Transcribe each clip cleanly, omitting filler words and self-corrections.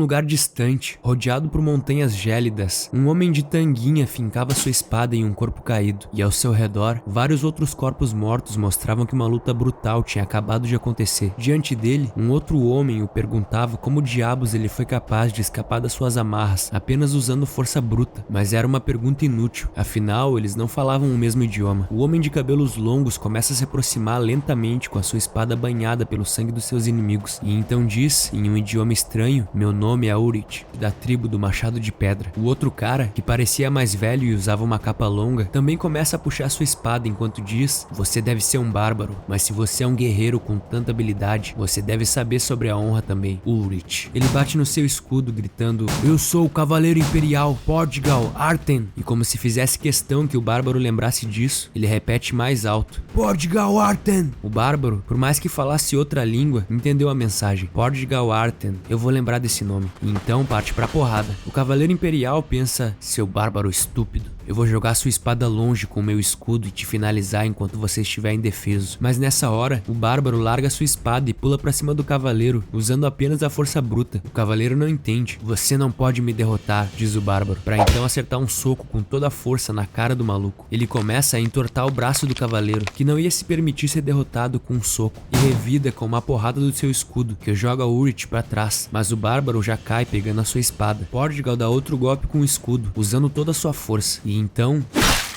lugar distante, rodeado por montanhas gélidas, um homem de tanguinha fincava sua espada em um corpo caído, e ao seu redor, vários outros corpos mortos mostravam que uma luta brutal tinha acabado de acontecer. Diante dele, um outro homem o perguntava como diabos ele foi capaz de escapar das suas amarras, apenas usando força bruta, mas era uma pergunta inútil, afinal eles não falavam o mesmo idioma. O homem de cabelos longos começa a se aproximar lentamente com a sua espada banhada pelo sangue dos seus inimigos, e então diz, em um idioma estranho: "Meu nome é Urit, da tribo do Machado de Pedra." O outro cara, que parecia mais velho e usava uma capa longa, também começa a puxar sua espada enquanto diz: "Você deve ser um bárbaro, mas se você é um guerreiro com tanta habilidade, você deve saber sobre a honra também, Urit." Ele bate no seu escudo gritando: "Eu sou o Cavaleiro Imperial Portgal Arten." E como se fizesse questão que o bárbaro lembrasse disso, ele repete mais alto: "Portgal Arten." O bárbaro, por mais que falasse outra língua, entendeu a mensagem. Portgal Arten, eu vou lembrar desse nome. E então parte pra porrada. O Cavaleiro Imperial pensa: "Seu bárbaro estúpido, eu vou jogar sua espada longe com o meu escudo e te finalizar enquanto você estiver indefeso." Mas nessa hora, o bárbaro larga sua espada e pula pra cima do cavaleiro, usando apenas a força bruta. O cavaleiro não entende. "Você não pode me derrotar", diz o bárbaro, pra então acertar um soco com toda a força na cara do maluco. Ele começa a entortar o braço do cavaleiro, que não ia se permitir ser derrotado com um soco, e revida com uma porrada do seu escudo, que joga Urit pra trás, mas o bárbaro já cai pegando a sua espada. Portgal dá outro golpe com o escudo, usando toda a sua força, e então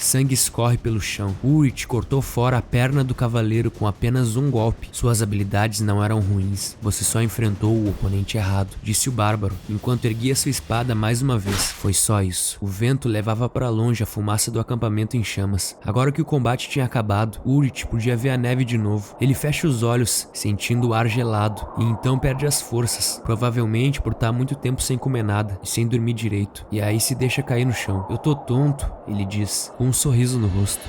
sangue escorre pelo chão. Urit cortou fora a perna do cavaleiro com apenas um golpe. Suas habilidades não eram ruins. Você só enfrentou o oponente errado, disse o bárbaro, enquanto erguia sua espada mais uma vez. Foi só isso. O vento levava para longe a fumaça do acampamento em chamas. Agora que o combate tinha acabado, Urit podia ver a neve de novo. Ele fecha os olhos, sentindo o ar gelado, e então perde as forças, provavelmente por estar muito tempo sem comer nada e sem dormir direito. E aí se deixa cair no chão. "Eu tô tonto", ele diz, com um sorriso no rosto.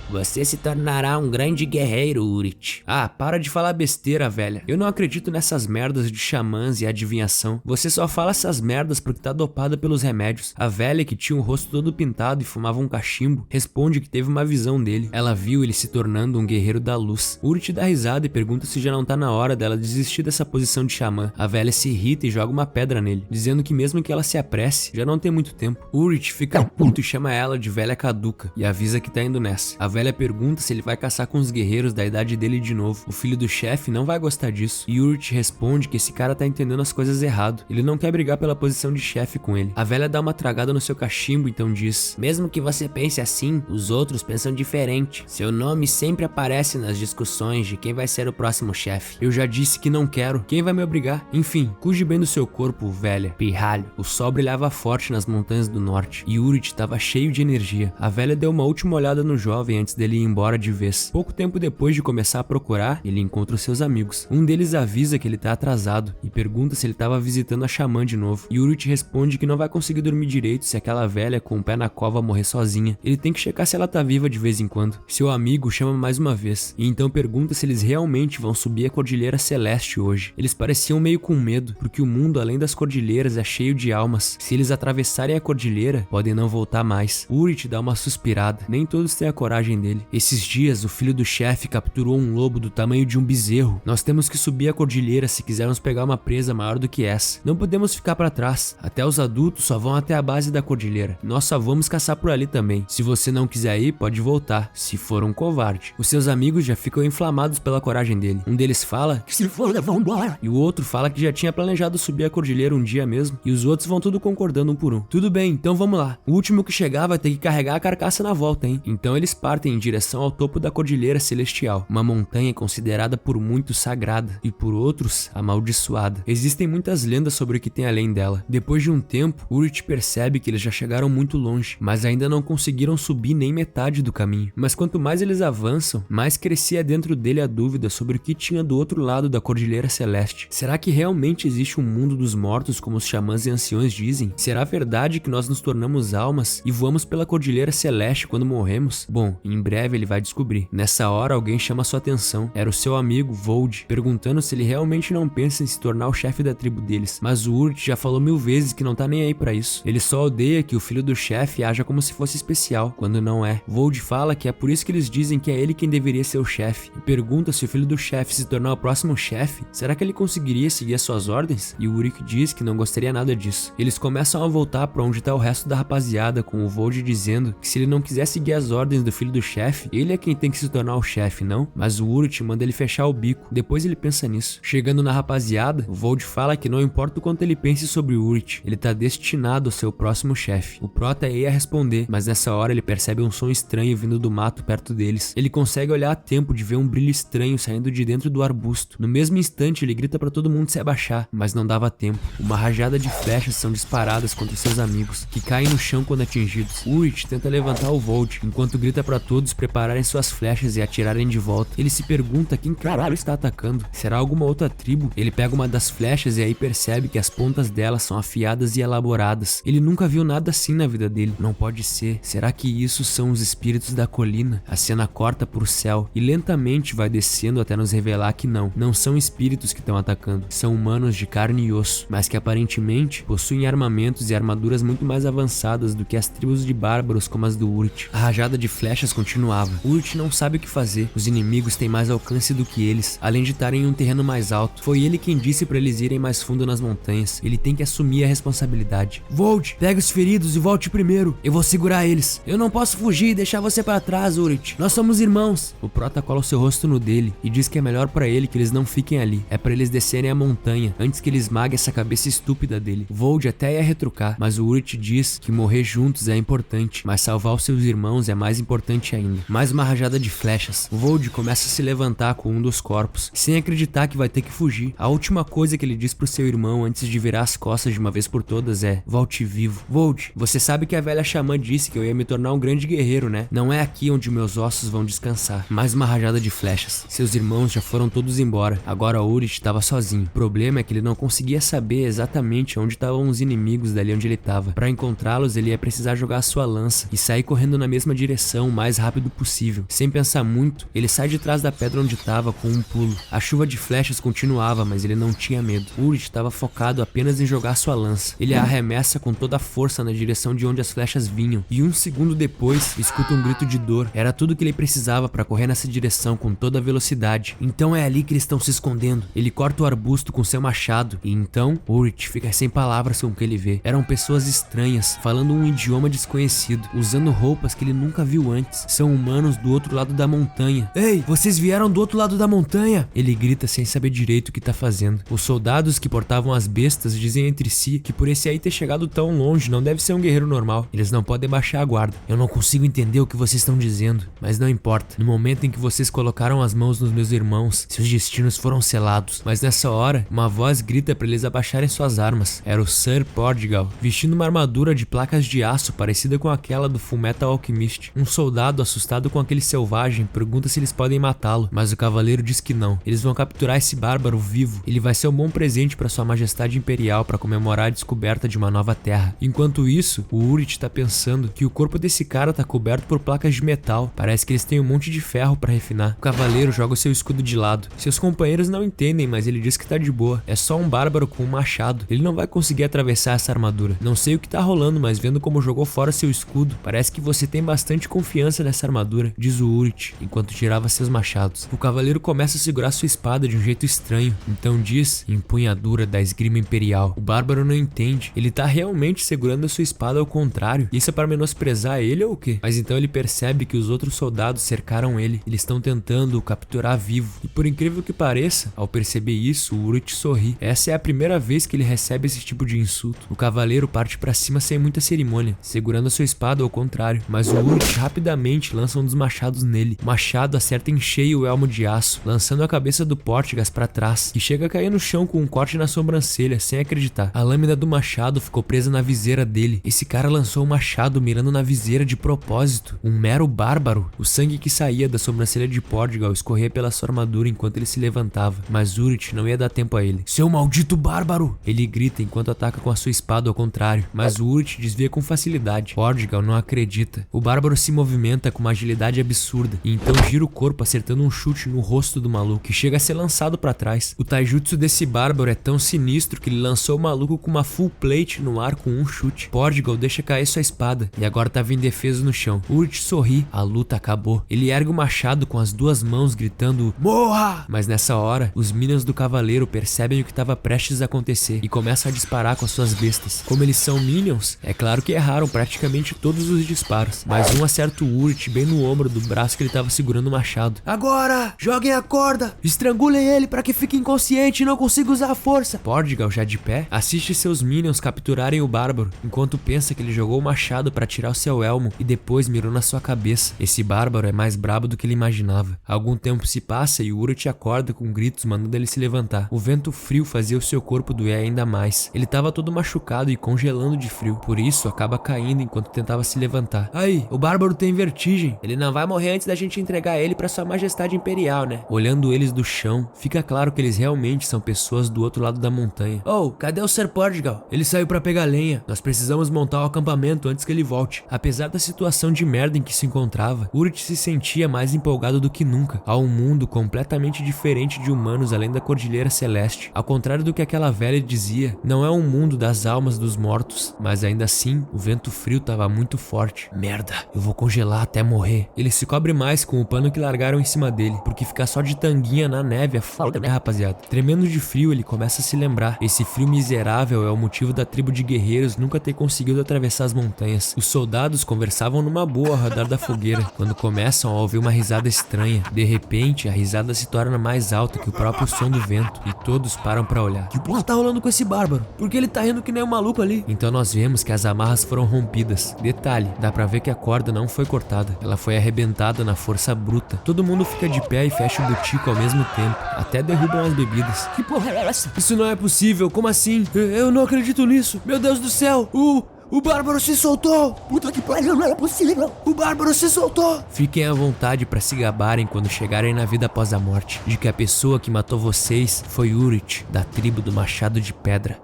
"Você se tornará um grande guerreiro, Urit." "Ah, para de falar besteira, velha. Eu não acredito nessas merdas de xamãs e adivinhação. Você só fala essas merdas porque tá dopada pelos remédios." A velha, que tinha o rosto todo pintado e fumava um cachimbo, responde que teve uma visão dele. Ela viu ele se tornando um guerreiro da luz. Urit dá risada e pergunta se já não tá na hora dela desistir dessa posição de xamã. A velha se irrita e joga uma pedra nele, dizendo que mesmo que ela se apresse, já não tem muito tempo. Urit fica puto e chama ela de velha caduca e avisa que tá indo nessa. A velha pergunta se ele vai caçar com os guerreiros da idade dele de novo. O filho do chefe não vai gostar disso. E Urit responde que esse cara tá entendendo as coisas errado. Ele não quer brigar pela posição de chefe com ele. A velha dá uma tragada no seu cachimbo, então diz: "Mesmo que você pense assim, os outros pensam diferente. Seu nome sempre aparece nas discussões de quem vai ser o próximo chefe. Eu já disse que não quero. Quem vai me obrigar? Enfim, cuide bem do seu corpo, velha." Pirralho. O sol brilhava forte nas montanhas do norte e Urit estava cheio de energia. A velha deu uma última olhada no jovem antes dele ir embora de vez. Pouco tempo depois de começar a procurar, ele encontra os seus amigos. Um deles avisa que ele tá atrasado e pergunta se ele tava visitando a xamã de novo. E Urit responde que não vai conseguir dormir direito se aquela velha com o pé na cova morrer sozinha. Ele tem que checar se ela tá viva de vez em quando. Seu amigo chama mais uma vez e então pergunta se eles realmente vão subir a Cordilheira Celeste hoje. Eles pareciam meio com medo, porque o mundo além das cordilheiras é cheio de almas. Se eles atravessarem a cordilheira, podem não voltar mais. Urit dá uma suspirada. Nem todos têm a coragem dele. "Esses dias o filho do chefe capturou um lobo do tamanho de um bezerro. Nós temos que subir a cordilheira se quisermos pegar uma presa maior do que essa. Não podemos ficar para trás. Até os adultos só vão até a base da cordilheira. Nós só vamos caçar por ali também. Se você não quiser ir, pode voltar, se for um covarde." Os seus amigos já ficam inflamados pela coragem dele. Um deles fala que se for, vão embora. E o outro fala que já tinha planejado subir a cordilheira um dia mesmo. E os outros vão tudo concordando um por um. "Tudo bem, então vamos lá. O último que chegar vai ter que carregar a carcaça na volta, hein?" Então eles partem em direção ao topo da Cordilheira Celestial, uma montanha considerada por muitos sagrada e por outros amaldiçoada. Existem muitas lendas sobre o que tem além dela. Depois de um tempo, Urit percebe que eles já chegaram muito longe, mas ainda não conseguiram subir nem metade do caminho. Mas quanto mais eles avançam, mais crescia dentro dele a dúvida sobre o que tinha do outro lado da Cordilheira Celeste. Será que realmente existe um mundo dos mortos como os xamãs e anciões dizem? Será verdade que nós nos tornamos almas e voamos pela Cordilheira Celeste quando morremos? Bom, em Em breve ele vai descobrir. Nessa hora alguém chama sua atenção. Era o seu amigo, Vold, perguntando se ele realmente não pensa em se tornar o chefe da tribo deles. Mas o Urit já falou 1000 vezes que não tá nem aí pra isso. Ele só odeia que o filho do chefe haja como se fosse especial, quando não é. Vold fala que é por isso que eles dizem que é ele quem deveria ser o chefe. E pergunta se o filho do chefe se tornar o próximo chefe, será que ele conseguiria seguir as suas ordens? E o Urit diz que não gostaria nada disso. Eles começam a voltar pra onde tá o resto da rapaziada, com o Vold dizendo que se ele não quiser seguir as ordens do filho do chefe, ele é quem tem que se tornar o chefe, não? Mas o Urit manda ele fechar o bico. Depois ele pensa nisso. Chegando na rapaziada, o Vold fala que não importa o quanto ele pense sobre o Urit, ele tá destinado a ser o próximo chefe. O Prota ia responder, mas nessa hora ele percebe um som estranho vindo do mato perto deles. Ele consegue olhar a tempo de ver um brilho estranho saindo de dentro do arbusto. No mesmo instante ele grita pra todo mundo se abaixar, mas não dava tempo. Uma rajada de flechas são disparadas contra seus amigos, que caem no chão quando atingidos. Urit tenta levantar o Vold, enquanto grita pra todos prepararem suas flechas e atirarem de volta. Ele se pergunta quem caralho está atacando. Será alguma outra tribo? Ele pega uma das flechas e aí percebe que as pontas delas são afiadas e elaboradas. Ele nunca viu nada assim na vida dele. Não pode ser. Será que isso são os espíritos da colina? A cena corta pro céu e lentamente vai descendo até nos revelar que não são espíritos que estão atacando. São humanos de carne e osso, mas que aparentemente possuem armamentos e armaduras muito mais avançadas do que as tribos de bárbaros como as do Urit. A rajada de flechas continuava. Urit não sabe o que fazer. Os inimigos têm mais alcance do que eles, além de estarem em um terreno mais alto. Foi ele quem disse para eles irem mais fundo nas montanhas. Ele tem que assumir a responsabilidade. Vold, pega os feridos e volte primeiro. Eu vou segurar eles. Eu não posso fugir e deixar você para trás, Urit. Nós somos irmãos. O Prota cola o seu rosto no dele e diz que é melhor para ele que eles não fiquem ali. É para eles descerem a montanha antes que ele esmague essa cabeça estúpida dele. Vold até ia retrucar, mas o Urit diz que morrer juntos é importante, mas salvar os seus irmãos é mais importante ainda. Mais uma rajada de flechas. O Vold começa a se levantar com um dos corpos, sem acreditar que vai ter que fugir. A última coisa que ele diz pro seu irmão antes de virar as costas de uma vez por todas é: volte vivo. Vold, você sabe que a velha xamã disse que eu ia me tornar um grande guerreiro, né? Não é aqui onde meus ossos vão descansar. Mais uma rajada de flechas. Seus irmãos já foram todos embora. Agora o Urit estava sozinho. O problema é que ele não conseguia saber exatamente onde estavam os inimigos dali onde ele estava. Para encontrá-los, ele ia precisar jogar a sua lança e sair correndo na mesma direção o mais rápido possível. Sem pensar muito, ele sai de trás da pedra onde estava com um pulo. A chuva de flechas continuava, mas ele não tinha medo. Urit estava focado apenas em jogar sua lança. Ele arremessa com toda a força na direção de onde as flechas vinham, e um segundo depois escuta um grito de dor. Era tudo que ele precisava para correr nessa direção com toda a velocidade. Então é ali que eles estão se escondendo. Ele corta o arbusto com seu machado e então Urit fica sem palavras com o que ele vê. Eram pessoas estranhas, falando um idioma desconhecido, usando roupas que ele nunca viu antes. São humanos do outro lado da montanha. Ei, vocês vieram do outro lado da montanha? Ele grita sem saber direito o que tá fazendo. Os soldados que portavam as bestas dizem entre si que por esse aí ter chegado tão longe não deve ser um guerreiro normal. Eles não podem baixar a guarda. Eu não consigo entender o que vocês estão dizendo, mas não importa. No momento em que vocês colocaram as mãos nos meus irmãos, seus destinos foram selados. Mas nessa hora, uma voz grita para eles abaixarem suas armas. Era o Sir Pordigal, vestindo uma armadura de placas de aço parecida com aquela do Fullmetal Alchemist. Um soldado, assustado com aquele selvagem, pergunta se eles podem matá-lo, mas o cavaleiro diz que não. Eles vão capturar esse bárbaro vivo. Ele vai ser um bom presente para sua majestade imperial para comemorar a descoberta de uma nova terra. Enquanto isso, o Urit tá pensando que o corpo desse cara tá coberto por placas de metal. Parece que eles têm um monte de ferro para refinar. O cavaleiro joga o seu escudo de lado. Seus companheiros não entendem, mas ele diz que tá de boa. É só um bárbaro com um machado. Ele não vai conseguir atravessar essa armadura. Não sei o que tá rolando, mas vendo como jogou fora seu escudo, parece que você tem bastante confiança nessa armadura, diz o Urit, enquanto tirava seus machados. O cavaleiro começa a segurar sua espada de um jeito estranho, então diz: empunhadura da esgrima imperial. O bárbaro não entende. Ele tá realmente segurando a sua espada ao contrário. Isso é para menosprezar ele ou o quê? Mas então ele percebe que os outros soldados cercaram ele. Eles estão tentando o capturar vivo. E por incrível que pareça, ao perceber isso, o Urit sorri. Essa é a primeira vez que ele recebe esse tipo de insulto. O cavaleiro parte para cima sem muita cerimônia, segurando a sua espada ao contrário. Mas o Urit rapidamente lança um dos machados nele. O machado acerta em cheio o elmo de aço, lançando a cabeça do Portgas para trás, que chega a cair no chão com um corte na sobrancelha, sem acreditar. A lâmina do machado ficou presa na viseira dele. Esse cara lançou o machado mirando na viseira de propósito. Um mero bárbaro. O sangue que saía da sobrancelha de Portgal escorria pela sua armadura enquanto ele se levantava, mas Urit não ia dar tempo a ele. Seu maldito bárbaro! Ele grita enquanto ataca com a sua espada ao contrário, mas Urit desvia com facilidade. Portgal não acredita. O bárbaro se movimenta movimenta com uma agilidade absurda e então gira o corpo acertando um chute no rosto do maluco, que chega a ser lançado pra trás. O taijutsu desse bárbaro é tão sinistro que ele lançou o maluco com uma full plate no ar com um chute. Portugal deixa cair sua espada e agora tava indefeso no chão. Urit sorri, a luta acabou. Ele ergue o machado com as duas mãos gritando "Morra!". Mas nessa hora, os minions do cavaleiro percebem o que estava prestes a acontecer e começam a disparar com as suas bestas. Como eles são minions, é claro que erraram praticamente todos os disparos, mas um acerta o Urit bem no ombro do braço que ele estava segurando o machado. "Agora! Joguem a corda! Estrangulem ele para que fique inconsciente e não consiga usar a força!" Portugal, já de pé, assiste seus minions capturarem o bárbaro, enquanto pensa que ele jogou o machado para tirar o seu elmo e depois mirou na sua cabeça. Esse bárbaro é mais brabo do que ele imaginava. Algum tempo se passa e o Urit acorda com gritos mandando ele se levantar. O vento frio fazia o seu corpo doer ainda mais. Ele estava todo machucado e congelando de frio, por isso acaba caindo enquanto tentava se levantar. "Aí, o bárbaro tem vertigem. Ele não vai morrer antes da gente entregar ele para sua majestade imperial, né?" Olhando eles do chão, fica claro que eles realmente são pessoas do outro lado da montanha. "Oh, cadê o Sir Portugal? Ele saiu para pegar lenha. Nós precisamos montar o acampamento antes que ele volte." Apesar da situação de merda em que se encontrava, Urit se sentia mais empolgado do que nunca. Há um mundo completamente diferente de humanos além da Cordilheira Celeste. Ao contrário do que aquela velha dizia, não é um mundo das almas dos mortos, mas ainda assim, o vento frio estava muito forte. "Merda, eu vou congelar até morrer." Ele se cobre mais com o pano que largaram em cima dele, porque ficar só de tanguinha na neve é foda, né, rapaziada? Tremendo de frio, ele começa a se lembrar. Esse frio miserável é o motivo da tribo de guerreiros nunca ter conseguido atravessar as montanhas. Os soldados conversavam numa boa ao redor da fogueira, quando começam a ouvir uma risada estranha. De repente, a risada se torna mais alta que o próprio som do vento, e todos param pra olhar. "Que porra tá rolando com esse bárbaro? Por que ele tá rindo que nem um maluco ali?" Então nós vemos que as amarras foram rompidas. Detalhe, dá pra ver que a corda não foi cortada, ela foi arrebentada na força bruta. Todo mundo fica de pé e fecha o butico ao mesmo tempo, até derrubam as bebidas. "Que porra é essa? Isso não é possível, como assim? Eu não acredito nisso, meu Deus do céu, o bárbaro se soltou! Puta que pariu, não é possível! O bárbaro se soltou!" Fiquem à vontade pra se gabarem quando chegarem na vida após a morte, de que a pessoa que matou vocês foi Urit, da tribo do Machado de Pedra.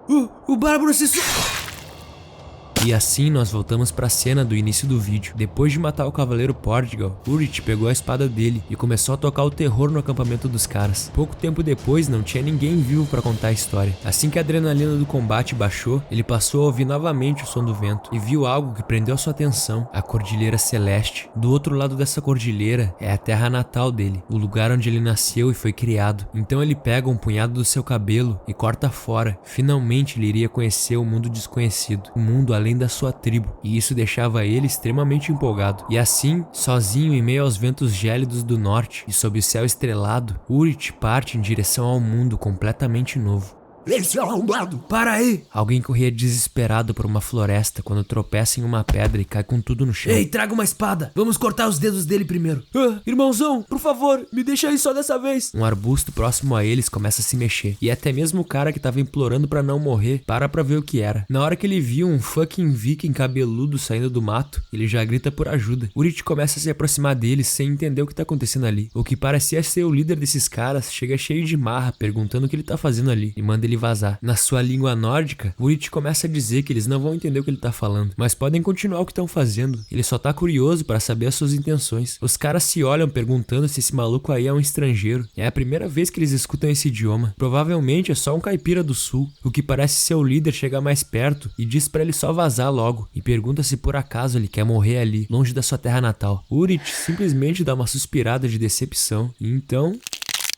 O bárbaro se soltou! E assim nós voltamos pra cena do início do vídeo. Depois de matar o cavaleiro Portugal, Urit pegou a espada dele e começou a tocar o terror no acampamento dos caras. Pouco tempo depois não tinha ninguém vivo pra contar a história. Assim que a adrenalina do combate baixou, ele passou a ouvir novamente o som do vento e viu algo que prendeu sua atenção: a Cordilheira Celeste. Do outro lado dessa cordilheira é a terra natal dele, o lugar onde ele nasceu e foi criado. Então ele pega um punhado do seu cabelo e corta fora. Finalmente ele iria conhecer o mundo desconhecido, o mundo além da sua tribo, e isso deixava ele extremamente empolgado. E assim, sozinho em meio aos ventos gélidos do norte e sob o céu estrelado, Urit parte em direção ao mundo completamente novo. Esse arrombado! Para aí! Alguém corria desesperado por uma floresta quando tropeça em uma pedra e cai com tudo no chão. Ei, traga uma espada! Vamos cortar os dedos dele primeiro. Irmãozão, por favor, me deixa aí só dessa vez. Um arbusto próximo a eles começa a se mexer, e até mesmo o cara que tava implorando pra não morrer para pra ver o que era. Na hora que ele viu um fucking viking cabeludo saindo do mato, ele já grita por ajuda. Urit começa a se aproximar deles sem entender o que tá acontecendo ali. O que parecia ser o líder desses caras chega cheio de marra, perguntando o que ele tá fazendo ali, e manda ele vazar. Na sua língua nórdica, Urit começa a dizer que eles não vão entender o que ele tá falando, mas podem continuar o que estão fazendo. Ele só tá curioso para saber as suas intenções. Os caras se olham perguntando se esse maluco aí é um estrangeiro. É a primeira vez que eles escutam esse idioma. Provavelmente é só um caipira do sul. O que parece ser o líder chega mais perto e diz pra ele só vazar logo, e pergunta se por acaso ele quer morrer ali, longe da sua terra natal. Urit simplesmente dá uma suspirada de decepção, e então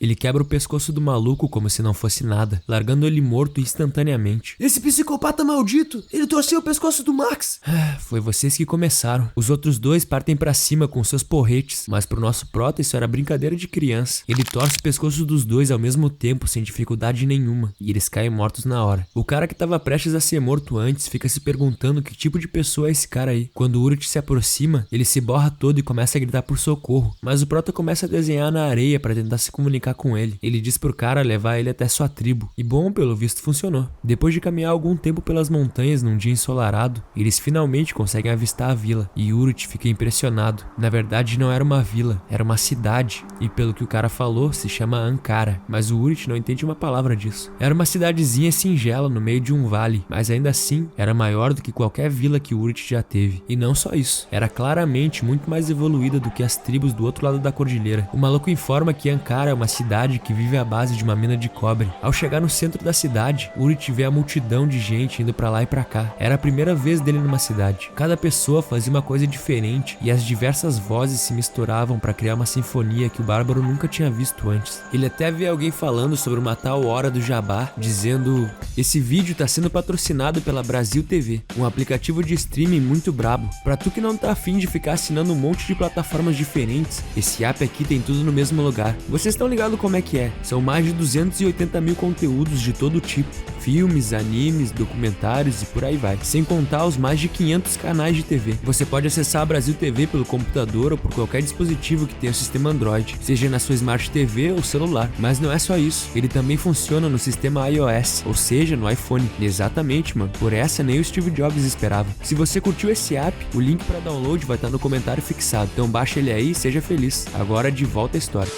ele quebra o pescoço do maluco como se não fosse nada, largando ele morto instantaneamente. Esse psicopata maldito! Ele torceu o pescoço do Max! Foi vocês que começaram. Os outros dois partem pra cima com seus porretes, mas pro nosso prota isso era brincadeira de criança. Ele torce o pescoço dos dois ao mesmo tempo, sem dificuldade nenhuma, e eles caem mortos na hora. O cara que tava prestes a ser morto antes fica se perguntando que tipo de pessoa é esse cara aí. Quando o Urit se aproxima, ele se borra todo e começa a gritar por socorro, mas o prota começa a desenhar na areia pra tentar se comunicar conversar com ele. Ele diz pro cara levar ele até sua tribo. E bom, pelo visto funcionou. Depois de caminhar algum tempo pelas montanhas num dia ensolarado, eles finalmente conseguem avistar a vila. E Urit fica impressionado. Na verdade não era uma vila, era uma cidade. E pelo que o cara falou, se chama Ankara. Mas o Urit não entende uma palavra disso. Era uma cidadezinha singela no meio de um vale, mas ainda assim era maior do que qualquer vila que Urit já teve. E não só isso, era claramente muito mais evoluída do que as tribos do outro lado da cordilheira. O maluco informa que Ankara é uma cidade que vive à base de uma mina de cobre. Ao chegar no centro da cidade, Urit vê a multidão de gente indo pra lá e pra cá. Era a primeira vez dele numa cidade. Cada pessoa fazia uma coisa diferente e as diversas vozes se misturavam pra criar uma sinfonia que o bárbaro nunca tinha visto antes. Ele até vê alguém falando sobre uma tal Hora do Jabá, dizendo: esse vídeo tá sendo patrocinado pela Brasil TV, um aplicativo de streaming muito brabo. Pra tu que não tá afim de ficar assinando um monte de plataformas diferentes, esse app aqui tem tudo no mesmo lugar. Vocês estão ligados como é que é? São mais de 280 mil conteúdos de todo tipo. Filmes, animes, documentários e por aí vai. Sem contar os mais de 500 canais de TV. Você pode acessar a Brasil TV pelo computador ou por qualquer dispositivo que tenha o sistema Android, seja na sua Smart TV ou celular. Mas não é só isso, ele também funciona no sistema iOS, ou seja, no iPhone. Exatamente, mano, por essa nem o Steve Jobs esperava. Se você curtiu esse app, o link para download vai estar no comentário fixado, então baixa ele aí e seja feliz. Agora de volta à história.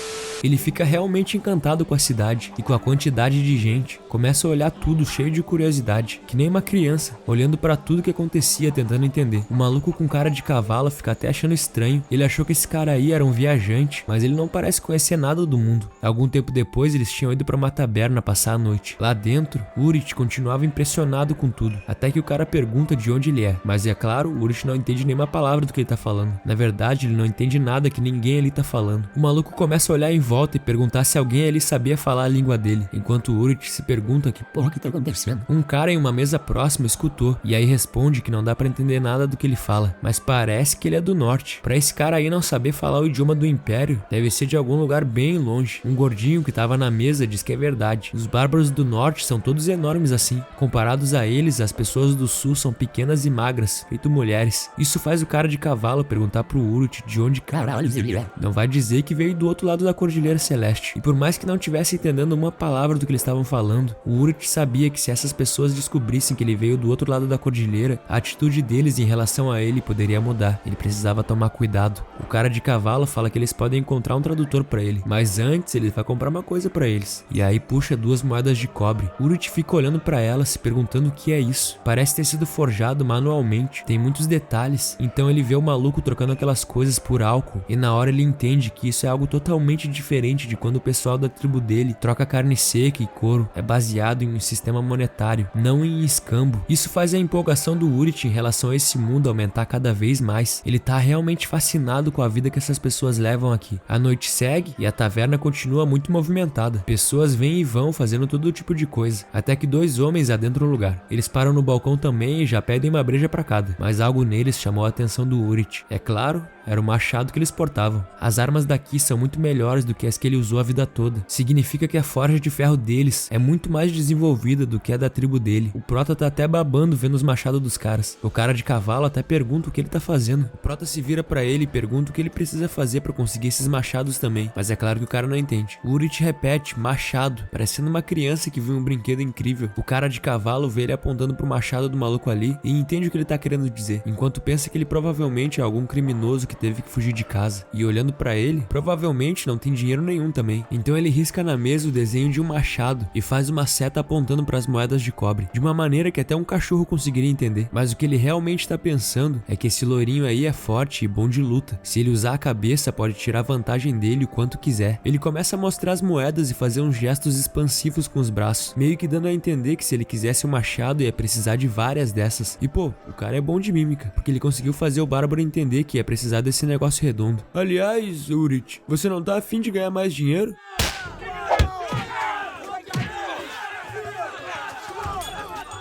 Ele fica realmente encantado com a cidade e com a quantidade de gente. Começa a olhar tudo cheio de curiosidade, que nem uma criança, olhando pra tudo que acontecia, tentando entender. O maluco com cara de cavalo fica até achando estranho. Ele achou que esse cara aí era um viajante, mas ele não parece conhecer nada do mundo. Algum tempo depois, eles tinham ido pra uma taberna passar a noite. Lá dentro, Urit continuava impressionado com tudo, até que o cara pergunta de onde ele é. Mas é claro, Urit não entende nenhuma palavra do que ele tá falando. Na verdade, ele não entende nada que ninguém ali tá falando. O maluco começa a olhar em volta e perguntar se alguém ali sabia falar a língua dele, enquanto Urit se pergunta que porra que tá acontecendo. Um cara em uma mesa próxima escutou, e aí responde que não dá pra entender nada do que ele fala, mas parece que ele é do norte. Pra esse cara aí não saber falar o idioma do Império, deve ser de algum lugar bem longe. Um gordinho que tava na mesa diz que é verdade. Os bárbaros do norte são todos enormes assim. Comparados a eles, as pessoas do sul são pequenas e magras, feito mulheres. Isso faz o cara de cavalo perguntar pro Urit de onde caralho ele é. Não vai dizer que veio do outro lado da cordilheira celeste. E por mais que não tivesse entendendo uma palavra do que eles estavam falando, o Urit sabia que se essas pessoas descobrissem que ele veio do outro lado da cordilheira, a atitude deles em relação a ele poderia mudar. Ele precisava tomar cuidado. O cara de cavalo fala que eles podem encontrar um tradutor pra ele, mas antes ele vai comprar uma coisa pra eles. E aí puxa 2 moedas de cobre. Urit fica olhando pra elas, se perguntando o que é isso. Parece ter sido forjado manualmente, tem muitos detalhes. Então ele vê o maluco trocando aquelas coisas por álcool, e na hora ele entende que isso é algo totalmente diferente de quando o pessoal da tribo dele troca carne seca e couro. É baseado em um sistema monetário, não em escambo. Isso faz a empolgação do Urit em relação a esse mundo aumentar cada vez mais. Ele tá realmente fascinado com a vida que essas pessoas levam aqui. A noite segue e a taverna continua muito movimentada. Pessoas vêm e vão fazendo todo tipo de coisa, até que 2 homens adentram o lugar. Eles param no balcão também e já pedem uma breja pra cada, mas algo neles chamou a atenção do Urit. É claro, era o machado que eles portavam. As armas daqui são muito melhores do que as que ele usou a vida toda. Significa que a forja de ferro deles é muito mais desenvolvida do que a da tribo dele. O Prota tá até babando vendo os machados dos caras. O cara de cavalo até pergunta o que ele tá fazendo. O Prota se vira pra ele e pergunta o que ele precisa fazer pra conseguir esses machados também. Mas é claro que o cara não entende. O Urit repete, machado, parecendo uma criança que viu um brinquedo incrível. O cara de cavalo vê ele apontando pro machado do maluco ali e entende o que ele tá querendo dizer, enquanto pensa que ele provavelmente é algum criminoso que teve que fugir de casa. E olhando pra ele, provavelmente não tem dinheiro nenhum também. Então ele risca na mesa o desenho de um machado e faz uma seta apontando para as moedas de cobre, de uma maneira que até um cachorro conseguiria entender. Mas o que ele realmente tá pensando é que esse loirinho aí é forte e bom de luta. Se ele usar a cabeça, pode tirar vantagem dele o quanto quiser. Ele começa a mostrar as moedas e fazer uns gestos expansivos com os braços, meio que dando a entender que se ele quisesse um machado ia precisar de várias dessas. E pô, o cara é bom de mímica, porque ele conseguiu fazer o bárbaro entender que ia precisar desse negócio redondo. Aliás, Urit, você não tá afim de ganhar mais dinheiro?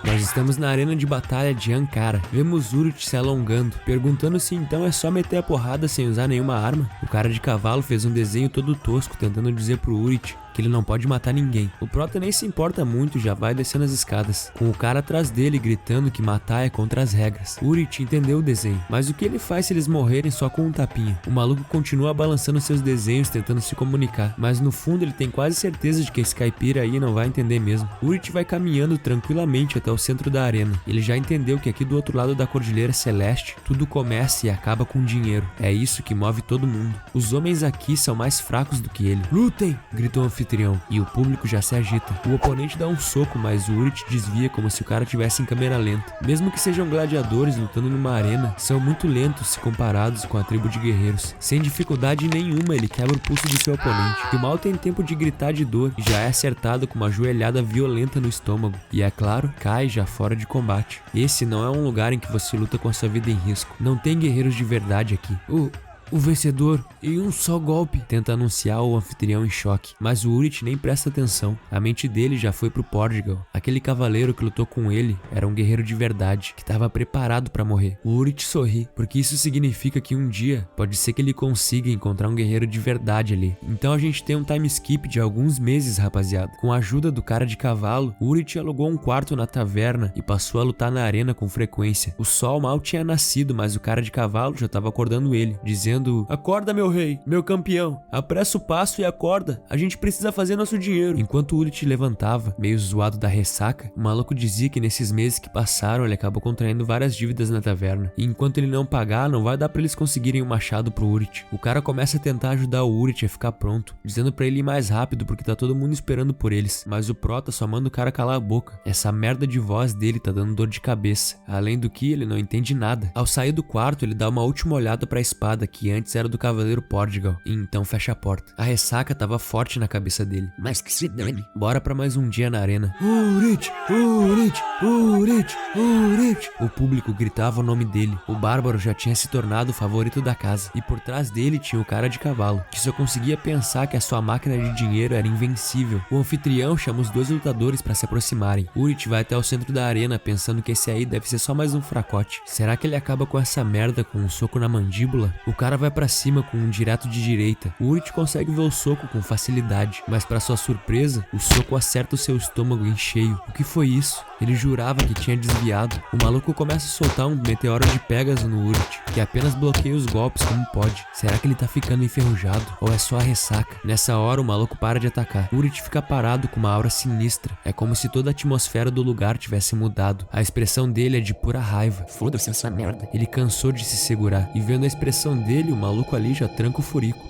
Nós estamos na arena de batalha de Ankara. Vemos Urit se alongando, perguntando se então é só meter a porrada sem usar nenhuma arma. O cara de cavalo fez um desenho todo tosco, tentando dizer pro Urit que ele não pode matar ninguém. O Prota nem se importa muito, já vai descendo as escadas, com o cara atrás dele gritando que matar é contra as regras. Urit entendeu o desenho, mas o que ele faz se eles morrerem só com um tapinha? O maluco continua balançando seus desenhos tentando se comunicar, mas no fundo ele tem quase certeza de que esse caipira aí não vai entender mesmo. Urit vai caminhando tranquilamente até o centro da arena. Ele já entendeu que aqui do outro lado da Cordilheira Celeste, tudo começa e acaba com dinheiro. É isso que move todo mundo. Os homens aqui são mais fracos do que ele. Lutem! Gritou o anfitrião, e o público já se agita. O oponente dá um soco, mas o Urit desvia como se o cara tivesse em câmera lenta. Mesmo que sejam gladiadores lutando numa arena, são muito lentos se comparados com a tribo de guerreiros. Sem dificuldade nenhuma, ele quebra o pulso de seu oponente, que mal tem tempo de gritar de dor e já é acertado com uma joelhada violenta no estômago. E é claro, cai já fora de combate. Esse não é um lugar em que você luta com a sua vida em risco. Não tem guerreiros de verdade aqui. O vencedor, em um só golpe, tenta anunciar o anfitrião em choque, mas o Urit nem presta atenção. A mente dele já foi pro Portugal. Aquele cavaleiro que lutou com ele era um guerreiro de verdade, que estava preparado para morrer. O Urit sorri, porque isso significa que um dia pode ser que ele consiga encontrar um guerreiro de verdade ali. Então a gente tem um time skip de alguns meses, rapaziada. Com a ajuda do cara de cavalo, o Urit alugou um quarto na taverna e passou a lutar na arena com frequência. O sol mal tinha nascido, mas o cara de cavalo já estava acordando ele, dizendo: acorda, meu rei, meu campeão, apressa o passo e acorda, a gente precisa fazer nosso dinheiro. Enquanto o Urit levantava, meio zoado da ressaca, o maluco dizia que nesses meses que passaram ele acabou contraindo várias dívidas na taverna, e enquanto ele não pagar, não vai dar pra eles conseguirem o machado pro Urit. O cara começa a tentar ajudar o Urit a ficar pronto, dizendo pra ele ir mais rápido porque tá todo mundo esperando por eles, mas o Prota só manda o cara calar a boca. Essa merda de voz dele tá dando dor de cabeça, além do que ele não entende nada. Ao sair do quarto, ele dá uma última olhada pra espada que antes era do cavaleiro Portugal, e então fecha a porta. A ressaca tava forte na cabeça dele. Mas que se dane. Bora pra mais um dia na arena. Urit, Urit, Urit, Urit. O público gritava o nome dele. O bárbaro já tinha se tornado o favorito da casa, e por trás dele tinha o cara de cavalo, que só conseguia pensar que a sua máquina de dinheiro era invencível. O anfitrião chama os dois lutadores pra se aproximarem. Urit vai até o centro da arena pensando que esse aí deve ser só mais um fracote. Será que ele acaba com essa merda com um soco na mandíbula? O cara vai pra cima com um direto de direita. O Urit consegue ver o soco com facilidade, mas pra sua surpresa, o soco acerta o seu estômago em cheio. O que foi isso? Ele jurava que tinha desviado. O maluco começa a soltar um meteoro de Pégaso no Urit, que apenas bloqueia os golpes como pode. Será que ele tá ficando enferrujado? Ou é só a ressaca? Nessa hora o maluco para de atacar. O Urit fica parado com uma aura sinistra. É como se toda a atmosfera do lugar tivesse mudado. A expressão dele é de pura raiva. Foda-se essa merda. Ele cansou de se segurar, e vendo a expressão dele, o maluco ali já tranca o furico.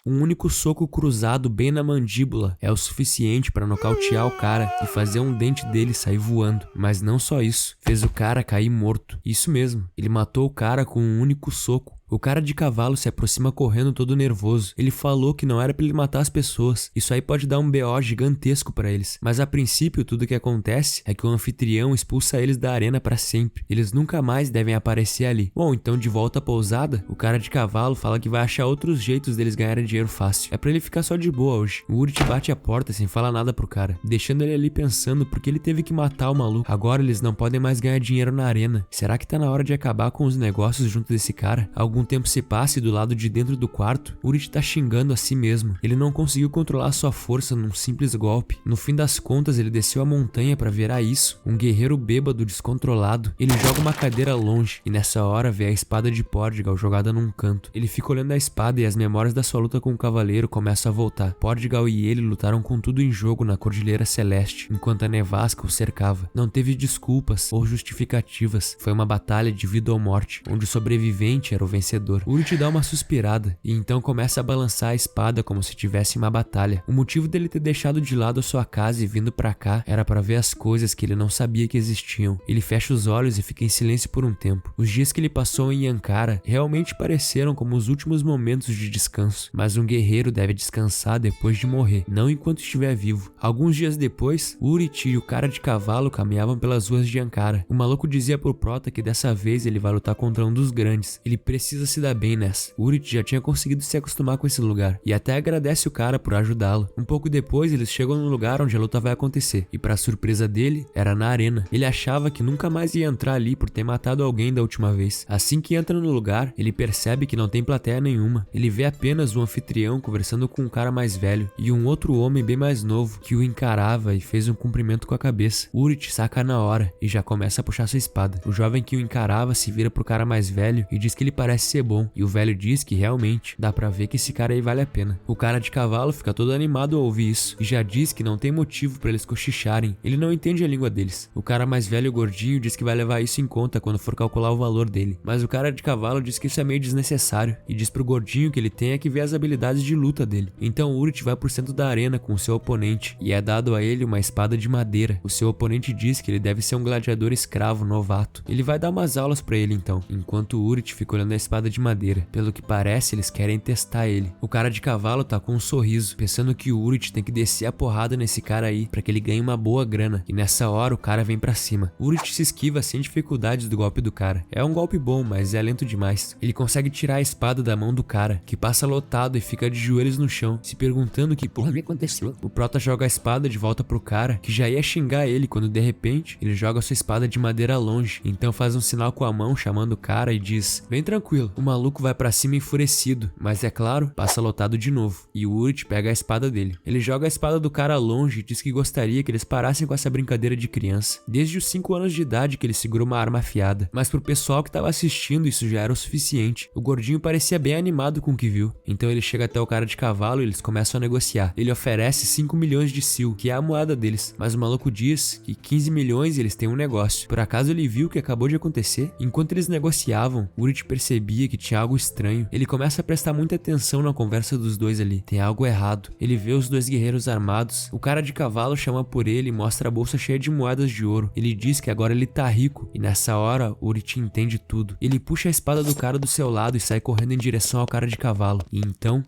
Um único soco cruzado bem na mandíbula é o suficiente para nocautear o cara e fazer um dente dele sair voando. Mas não só isso, fez o cara cair morto. Isso mesmo, ele matou o cara com um único soco. O cara de cavalo se aproxima correndo todo nervoso. Ele falou que não era pra ele matar as pessoas. Isso aí pode dar um BO gigantesco pra eles. Mas a princípio tudo que acontece é que o anfitrião expulsa eles da arena pra sempre. Eles nunca mais devem aparecer ali. Bom, então de volta à pousada, o cara de cavalo fala que vai achar outros jeitos deles ganharem dinheiro fácil. É pra ele ficar só de boa hoje. O Urit bate a porta sem falar nada pro cara, deixando ele ali pensando porque ele teve que matar o maluco. Agora eles não podem mais ganhar dinheiro na arena. Será que tá na hora de acabar com os negócios junto desse cara? Algum tempo se passa e do lado de dentro do quarto, Urit tá xingando a si mesmo. Ele não conseguiu controlar sua força num simples golpe. No fim das contas, ele desceu a montanha pra virar isso. Um guerreiro bêbado descontrolado. Ele joga uma cadeira longe e nessa hora vê a espada de Portugal jogada num canto. Ele fica olhando a espada e as memórias da sua luta com o cavaleiro começam a voltar. Portugal e ele lutaram com tudo em jogo na Cordilheira Celeste, enquanto a nevasca o cercava. Não teve desculpas ou justificativas. Foi uma batalha de vida ou morte, onde o sobrevivente era o vencedor. Urit dá uma suspirada e então começa a balançar a espada como se tivesse uma batalha. O motivo dele ter deixado de lado a sua casa e vindo pra cá era para ver as coisas que ele não sabia que existiam. Ele fecha os olhos e fica em silêncio por um tempo. Os dias que ele passou em Ankara realmente pareceram como os últimos momentos de descanso, mas um guerreiro deve descansar depois de morrer, não enquanto estiver vivo. Alguns dias depois, Urit e o cara de cavalo caminhavam pelas ruas de Ankara. O maluco dizia pro Prota que dessa vez ele vai lutar contra um dos grandes. Ele precisa precisa se dar bem nessa. Urit já tinha conseguido se acostumar com esse lugar e até agradece o cara por ajudá-lo. Um pouco depois eles chegam no lugar onde a luta vai acontecer e para surpresa dele, era na arena. Ele achava que nunca mais ia entrar ali por ter matado alguém da última vez. Assim que entra no lugar, ele percebe que não tem plateia nenhuma. Ele vê apenas o anfitrião conversando com um cara mais velho e um outro homem bem mais novo que o encarava e fez um cumprimento com a cabeça. Urit saca na hora e já começa a puxar sua espada. O jovem que o encarava se vira pro cara mais velho e diz que ele parece ser bom, e o velho diz que realmente dá pra ver que esse cara aí vale a pena. O cara de cavalo fica todo animado ao ouvir isso e já diz que não tem motivo pra eles cochicharem, ele não entende a língua deles. O cara mais velho e gordinho diz que vai levar isso em conta quando for calcular o valor dele, mas o cara de cavalo diz que isso é meio desnecessário e diz pro gordinho que ele tem que ver as habilidades de luta dele. Então Urit vai pro centro da arena com o seu oponente e é dado a ele uma espada de madeira. O seu oponente diz que ele deve ser um gladiador escravo novato. Ele vai dar umas aulas pra ele então, enquanto Urit fica olhando a espada de madeira. Pelo que parece, eles querem testar ele. O cara de cavalo tá com um sorriso, pensando que o Urit tem que descer a porrada nesse cara aí pra que ele ganhe uma boa grana. E nessa hora o cara vem pra cima. Urit se esquiva sem dificuldades do golpe do cara. É um golpe bom, mas é lento demais. Ele consegue tirar a espada da mão do cara, que passa lotado e fica de joelhos no chão, se perguntando que porra me aconteceu. O prota joga a espada de volta pro cara, que já ia xingar ele quando de repente ele joga sua espada de madeira longe. Então faz um sinal com a mão chamando o cara e diz: vem tranquilo. O maluco vai pra cima enfurecido, mas é claro, passa lotado de novo. E o Urit pega a espada dele. Ele joga a espada do cara longe e diz que gostaria que eles parassem com essa brincadeira de criança. Desde os 5 anos de idade que ele segura uma arma afiada, mas pro pessoal que tava assistindo isso já era o suficiente. O gordinho parecia bem animado com o que viu. Então ele chega até o cara de cavalo e eles começam a negociar. Ele oferece 5 milhões de sil, que é a moeda deles, mas o maluco diz que 15 milhões eles têm um negócio. Por acaso ele viu o que acabou de acontecer? Enquanto eles negociavam, Urit percebia que tinha algo estranho. Ele começa a prestar muita atenção na conversa dos dois ali. Tem algo errado. Ele vê os dois guerreiros armados. O cara de cavalo chama por ele e mostra a bolsa cheia de moedas de ouro. Ele diz que agora ele tá rico. E nessa hora, Urit entende tudo. Ele puxa a espada do cara do seu lado e sai correndo em direção ao cara de cavalo. E então...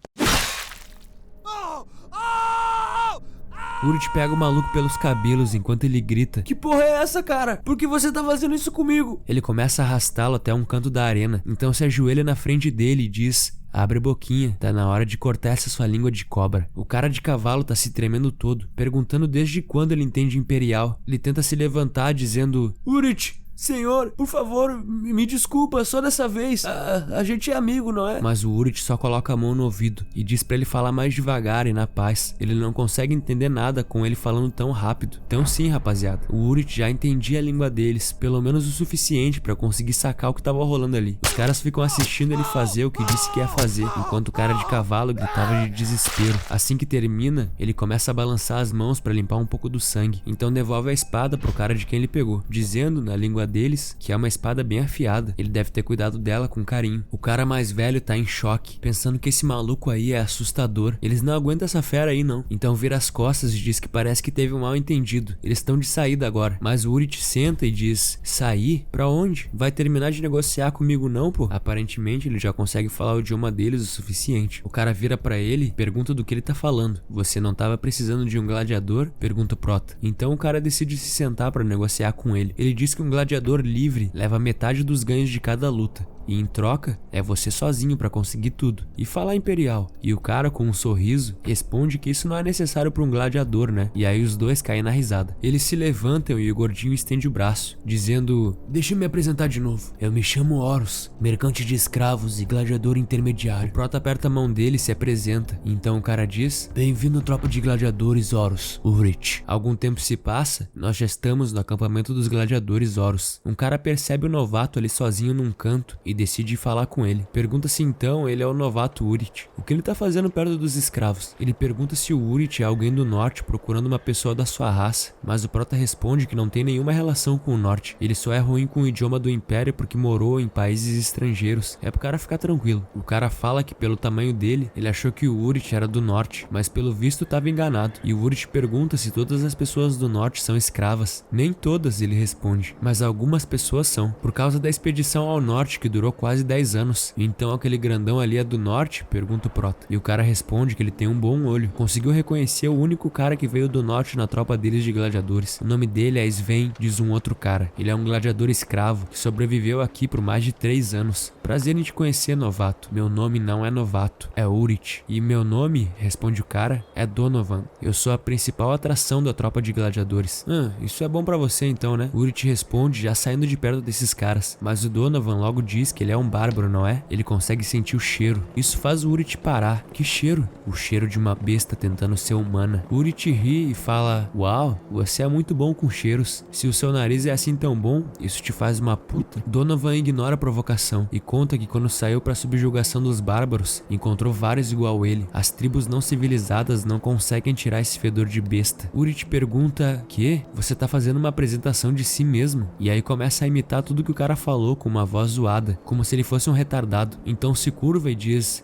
Urit pega o maluco pelos cabelos enquanto ele grita: que porra é essa, cara? Por que você tá fazendo isso comigo? Ele começa a arrastá-lo até um canto da arena, então se ajoelha na frente dele e diz: abre a boquinha, tá na hora de cortar essa sua língua de cobra. O cara de cavalo tá se tremendo todo, perguntando desde quando ele entende imperial. Ele tenta se levantar dizendo: Urit, senhor, por favor, me desculpa, só dessa vez. A gente é amigo, não é? Mas o Urit só coloca a mão no ouvido e diz pra ele falar mais devagar e na paz. Ele não consegue entender nada com ele falando tão rápido. Então sim, rapaziada, o Urit já entendia a língua deles, pelo menos o suficiente pra conseguir sacar o que tava rolando ali. Os caras ficam assistindo ele fazer o que disse que ia fazer, enquanto o cara de cavalo gritava de desespero. Assim que termina, ele começa a balançar as mãos pra limpar um pouco do sangue. Então devolve a espada pro cara de quem ele pegou, dizendo na língua deles que é uma espada bem afiada. Ele deve ter cuidado dela com carinho. O cara mais velho tá em choque, pensando que esse maluco aí é assustador. Eles não aguentam essa fera aí não. Então vira as costas e diz que parece que teve um mal entendido. Eles estão de saída agora. Mas o Urit senta e diz: sair? Pra onde? Vai terminar de negociar comigo não, pô? Aparentemente ele já consegue falar o idioma deles o suficiente. O cara vira pra ele e pergunta do que ele tá falando. Você não tava precisando de um gladiador? Pergunta o prota. Então o cara decide se sentar pra negociar com ele. Ele diz que um gladiador livre leva metade dos ganhos de cada luta. E em troca, é você sozinho pra conseguir tudo. E fala imperial. E o cara, com um sorriso, responde que isso não é necessário pra um gladiador, né? E aí os dois caem na risada. Eles se levantam e o gordinho estende o braço, dizendo: deixa eu me apresentar de novo. Eu me chamo Horus, mercante de escravos e gladiador intermediário. O prota aperta a mão dele e se apresenta. Então o cara diz: bem-vindo à tropa de gladiadores Horus, Urit. Algum tempo se passa, nós já estamos no acampamento dos gladiadores Horus. Um cara percebe o novato ali sozinho num canto e decide falar com ele. Pergunta se então ele é o novato Urit. O que ele tá fazendo perto dos escravos? Ele pergunta se o Urit é alguém do norte procurando uma pessoa da sua raça, mas o prota responde que não tem nenhuma relação com o norte. Ele só é ruim com o idioma do império porque morou em países estrangeiros. É pro cara ficar tranquilo. O cara fala que pelo tamanho dele, ele achou que o Urit era do norte, mas pelo visto tava enganado. E o Urit pergunta se todas as pessoas do norte são escravas. Nem todas, ele responde, mas algumas pessoas são. Por causa da expedição ao norte que durou durou quase 10 anos. Então aquele grandão ali é do norte? Pergunta o prota. E o cara responde que ele tem um bom olho. Conseguiu reconhecer o único cara que veio do norte na tropa deles de gladiadores. O nome dele é Sven, diz um outro cara. Ele é um gladiador escravo que sobreviveu aqui por mais de 3 anos. Prazer em te conhecer, novato. Meu nome não é novato, é Urit. E meu nome, responde o cara, é Donovan. Eu sou a principal atração da tropa de gladiadores. Isso é bom pra você então, né? Urit responde, já saindo de perto desses caras. Mas o Donovan logo diz que ele é um bárbaro, não é? Ele consegue sentir o cheiro. Isso faz o Urit parar. Que cheiro? O cheiro de uma besta tentando ser humana. Urit ri e fala, uau, você é muito bom com cheiros. Se o seu nariz é assim tão bom, isso te faz uma puta. Donovan ignora a provocação e conta que quando saiu pra subjugação dos bárbaros, encontrou vários igual ele. As tribos não civilizadas não conseguem tirar esse fedor de besta. Urit pergunta, que? Você tá fazendo uma apresentação de si mesmo? E aí começa a imitar tudo que o cara falou com uma voz zoada, como se ele fosse um retardado. Então se curva e diz,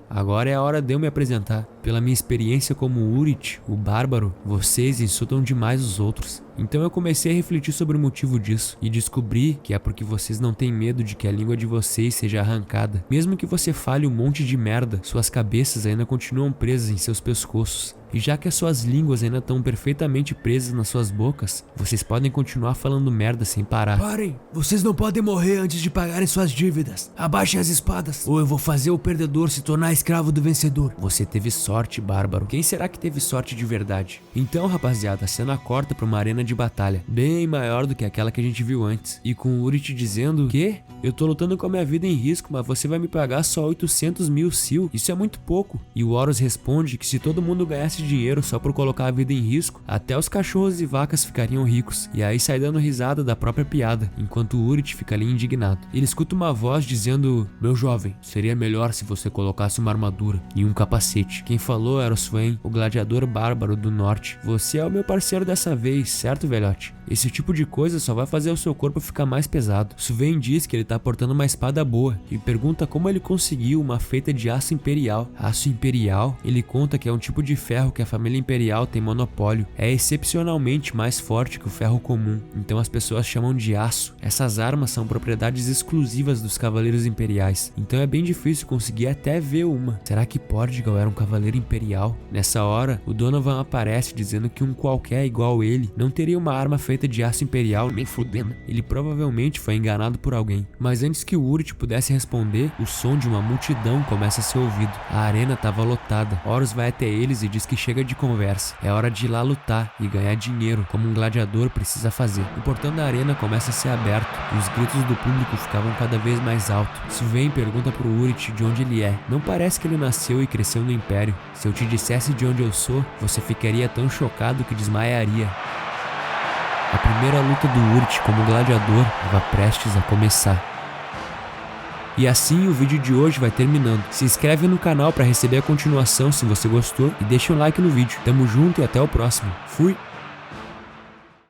agora é a hora de eu me apresentar. Pela minha experiência como Urit, o bárbaro, vocês insultam demais os outros. Então eu comecei a refletir sobre o motivo disso e descobri que é porque vocês não têm medo de que a língua de vocês seja arrancada. Mesmo que você fale um monte de merda, suas cabeças ainda continuam presas em seus pescoços. E já que as suas línguas ainda estão perfeitamente presas nas suas bocas, vocês podem continuar falando merda sem parar. Parem! Vocês não podem morrer antes de pagarem suas dívidas. Abaixem as espadas, ou eu vou fazer o perdedor se tornar escravo do vencedor. Você teve sorte, bárbaro. Quem será que teve sorte de verdade? Então, rapaziada, a cena corta pra uma arena de batalha, bem maior do que aquela que a gente viu antes. E com o Urit dizendo, que? Eu tô lutando com a minha vida em risco, mas você vai me pagar só 800 mil sil. Isso é muito pouco. E o Horus responde que se todo mundo ganhasse dinheiro só por colocar a vida em risco, até os cachorros e vacas ficariam ricos. E aí sai dando risada da própria piada, enquanto o Urit fica ali indignado. Ele escuta uma voz dizendo, meu jovem, seria melhor se você colocasse uma armadura e um capacete. Quem falou era o Sven, o gladiador bárbaro do norte. Você é o meu parceiro dessa vez, certo, velhote? Esse tipo de coisa só vai fazer o seu corpo ficar mais pesado. Sven diz que ele tá portando uma espada boa e pergunta como ele conseguiu uma feita de aço imperial. Aço imperial? Ele conta que é um tipo de ferro que a família imperial tem monopólio. É excepcionalmente mais forte que o ferro comum, então as pessoas chamam de aço. Essas armas são propriedades exclusivas dos cavaleiros imperiais, então é bem difícil conseguir até ver uma. Será que Portugal era um cavaleiro imperial? Nessa hora, o Donovan aparece dizendo que um qualquer igual ele não teria uma arma feita de aço imperial, nem fudendo. Ele provavelmente foi enganado por alguém. Mas antes que o Urit pudesse responder, o som de uma multidão começa a ser ouvido. A arena estava lotada. Horus vai até eles e diz que chega de conversa. É hora de ir lá lutar e ganhar dinheiro, como um gladiador precisa fazer. O portão da arena começa a ser aberto e os gritos do público ficavam cada vez mais altos. Sven pergunta pro Urit de onde ele é. Não parece que ele nasceu e cresceu no Império. Se eu te dissesse de onde eu sou, você ficaria tão chocado que desmaiaria. A primeira luta do Urit como gladiador estava prestes a começar. E assim o vídeo de hoje vai terminando. Se inscreve no canal para receber a continuação se você gostou e deixa um like no vídeo. Tamo junto e até o próximo. Fui!